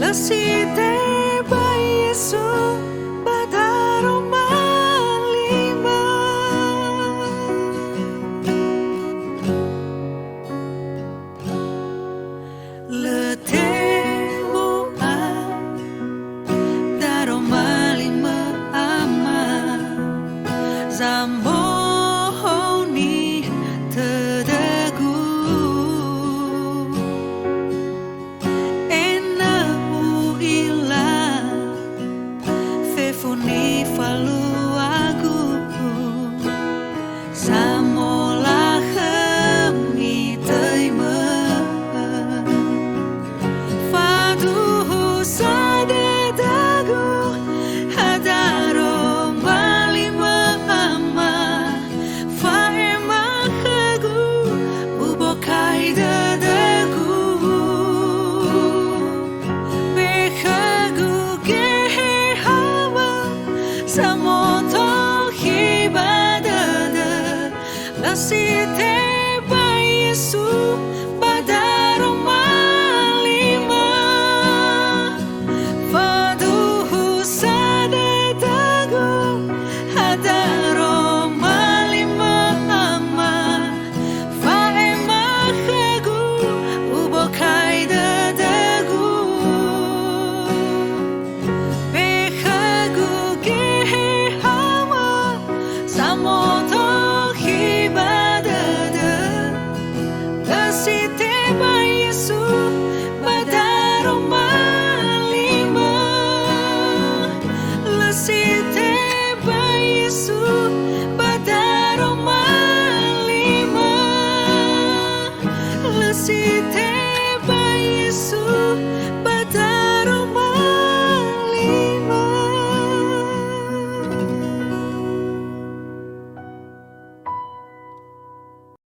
Lasite ba Yesu badaro malima letemo a daro malima ama zambohoni tedagu funi falu aku samola khami teima fadu sade dagu hadaro malima ama faema khagu ubokai dagu bekhagu samoto hibadada lasite ba Yesu badaro malima faduhu sade dagu hadaro malima ama faema khagu ubokai dagu samoto hibadada lasite ba Yesu badaro malima lasite ba Yesu badaro malima lasite